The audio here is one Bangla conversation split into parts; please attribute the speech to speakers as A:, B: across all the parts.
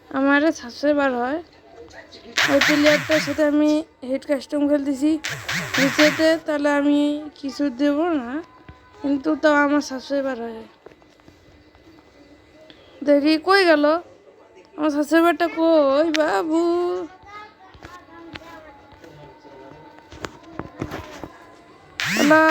A: আমার সাবস্ক্রাইবার হয়। ওই প্লেয়ারটার সাথে আমি হেড কাস্টম খেলতেছি রিসেটে, তাহলে আমি কিছু দেব না, কিন্তু তাও আমার সাবস্ক্রাইবার হয়। দেখি কই গেল আমার সাবস্ক্রাইবারটা, কই বাবু? হ্যালো,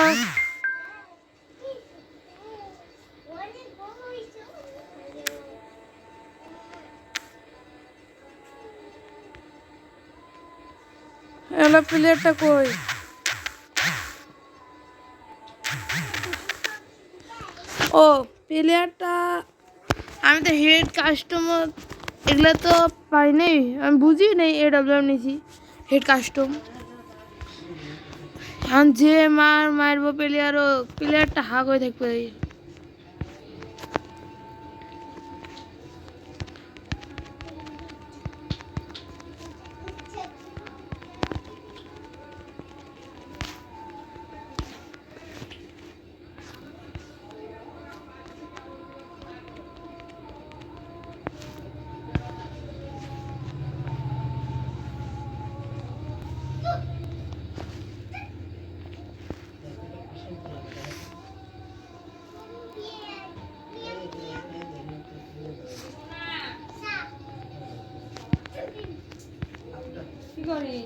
A: হ্যালো, প্লেয়ারটা কই? ও প্লেয়ারটা, আমি তো হেড কাস্টমার এগুলো তো পাই নাই, আমি বুঝি নেই। AWM নিছি হেড কাস্টম। এখন যে মারবো প্লেয়ারটা হাগ হয়ে থাকবে। কি করি?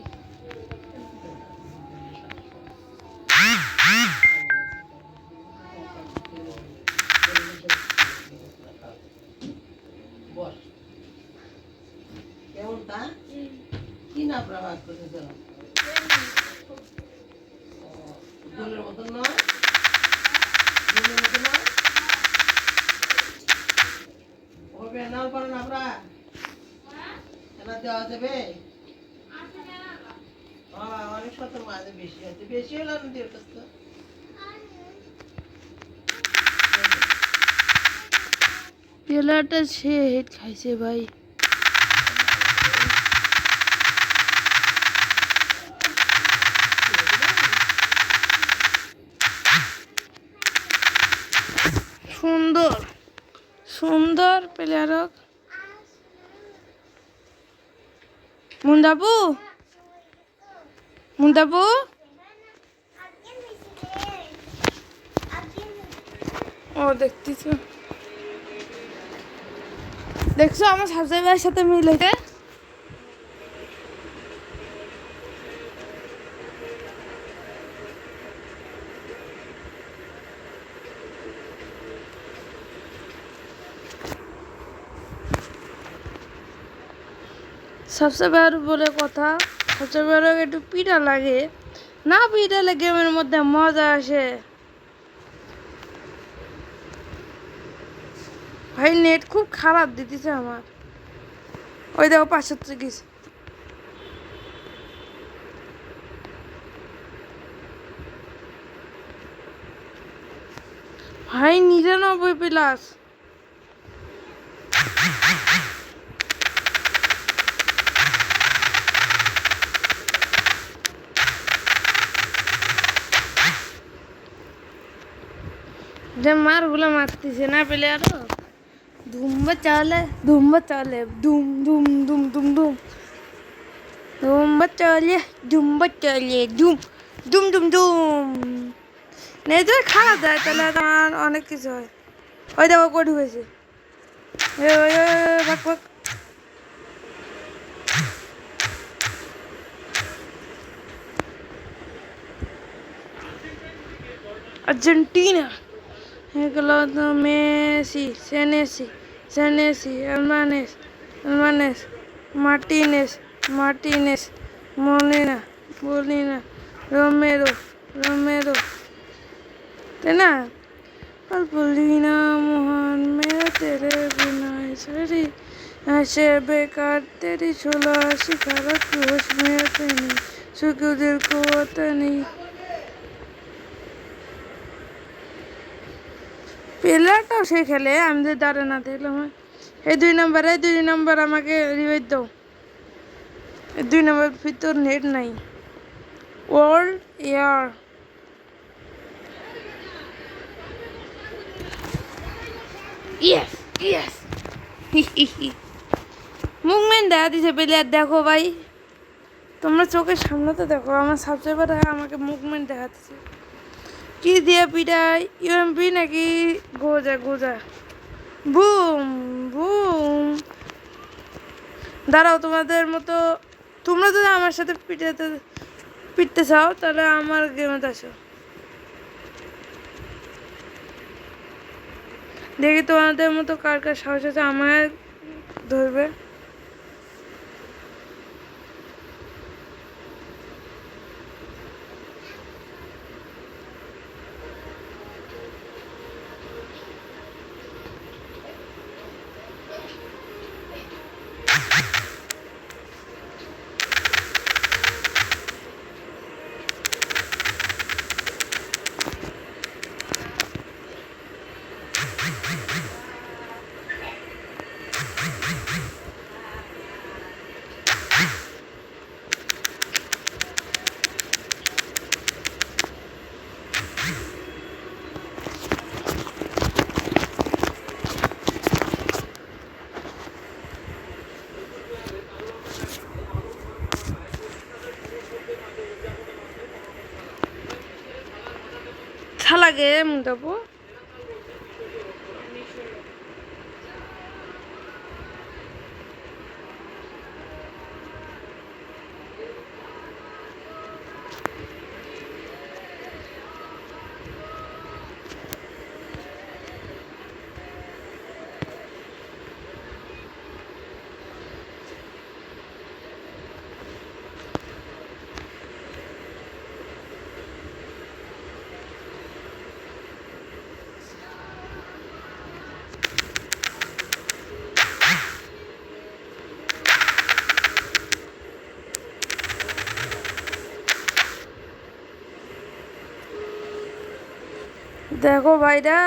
B: কেমনটা কি না প্রভাব করেছিল? দোলের মতন নয়, দোলের মতন নয়। ওকে এনাল করেন আমরা, এনা দেওয়া যাবে। অনেক শত মাঝে বেশি আছে, বেশি হলো না দিয়ে তো।
A: প্লেয়ারটা সে হেড খাইছে ভাই। সুন্দর সুন্দর প্লেয়ার। মুন্দাবু, মুন্দাবু, ও দেখতেছো, দেখছো আমার সাবস্ক্রাইবারের সাথে মিলেছে। সাবস্ক্রাইবার বলে কথা, সাবস্ক্রাইবার একটু পিড়া লাগে না, পিড়ালে গেমের মধ্যে মজা আসে ভাই। নেট খুব খারাপ দিতেছে আমার। ওই দেখো 530 ভাই, 99+। যে মারগুলো মারতেছে না পেলে আরো ধুম্বা চলে, ধুম্বা চলে, ধুম ধুম ধুম ধুম ধুম, ধুম্বা চলে, ধুম্বা চলে, ধুম ধুম ধুম ধুম। নেট খারাপ যায় তাহলে তোমার অনেক কিছু হয়। ওই দেখো কটি হয়েছে, ভাগ ভাগ। আর্জেন্টিনা এগুলো তো মেসি, সেনেসি, সেনেসি, এলমানেস, এলমানেস, Martinez, Martinez, Molina, Molina, Romero, Romero, তাই না? और बोलीना मोहन मेरा तेरे बिना सरी ऐसे बेकार तेरी छोला शिकारत होश में आते नहीं, सुख दिल को आता नहीं। প্লেয়ারটাও সে খেলে, আমি যদি দাঁড়ে না দেখলাম। এই 2 নম্বর আমাকে রিভাইভ দাও। এই 2 নম্বর ভিতর নেট নাই। World air yes yes, movement দেখা দিছে প্লেয়ার, দেখো ভাই তোমরা চোখের সামনে তো দেখো, আমার সাবস্ক্রাইবার আমাকে মুভমেন্ট দেখাচ্ছে। কি দিয়ে পিটাই, ইউএমপি নাকি গোজা গোজা? Boom boom. দাঁড়াও, তোমাদের মতো তোমরা যদি আমার সাথে পিটতে চাও তাহলে আমার গেমে আসো, দেখি তোমাদের মতো কার কার সাহস আছে আমার ধরবে। শালা গেম দেবো। দেখো ভাইরা,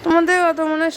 A: তোমাদের কত মনে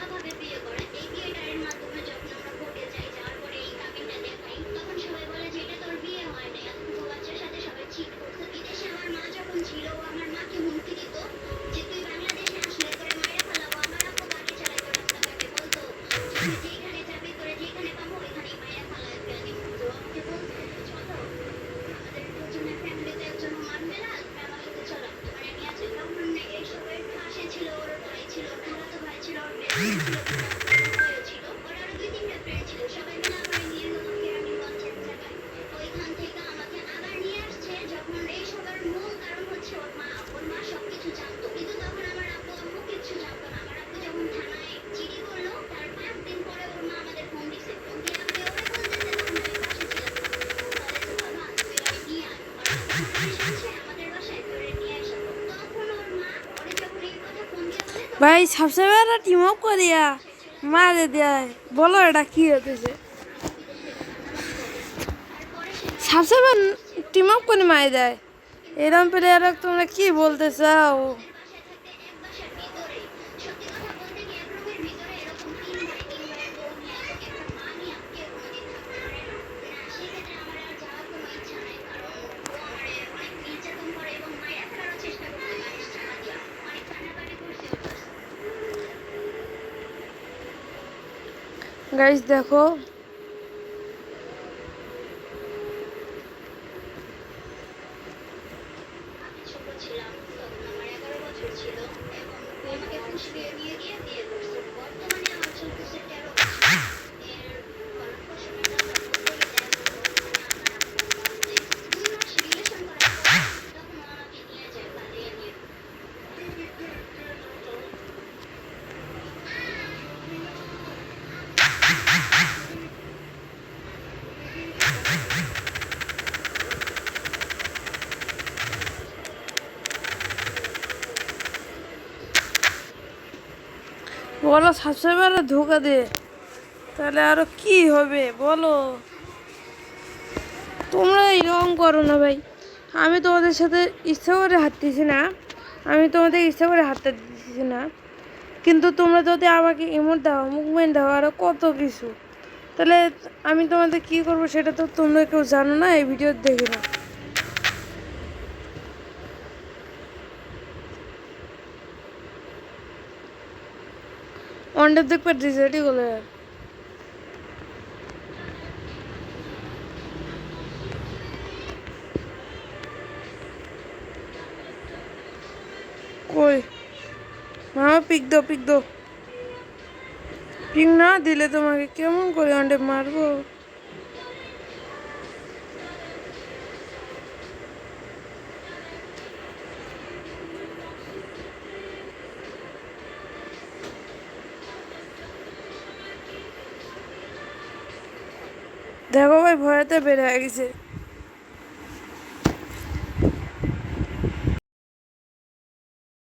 A: ভাই সাবস্ক্রাইবাররা টিম আপ করিয়া মারে দেয়, বলো এটা কি হতেছে? সাবস্ক্রাইবার টিম আপ করে মারে দেয়, এরকম প্লেয়াররা তোমরা কি বলতে চাও? গাইস দেখো, বলো সাবস্ক্রাইবাররা ধোকা দে, তাহলে আরো কি হবে বলো? তোমরা এরকম করো না ভাই, আমি তোমাদের সাথে ইচ্ছা করে হাঁটতেছি না, আমি তোমাদের ইচ্ছা করে হাঁটতে দিতেছি না, কিন্তু তোমরা যদি আমাকে ইমোট দাও, মুভমেন্ট দাও, আরও কত কিছু, তাহলে আমি তোমাদের কি করব সেটা তো তোমরা কেউ জানো না, এই ভিডিও দেখে না। অন্ডে দেখবে ডিজার্টই বলে কই মামা পিক দো পিক না দিলে তোমাকে কেমন করে অন্ডে মারবো দেখো ভাই ভয়েতে বের হয়ে গেছে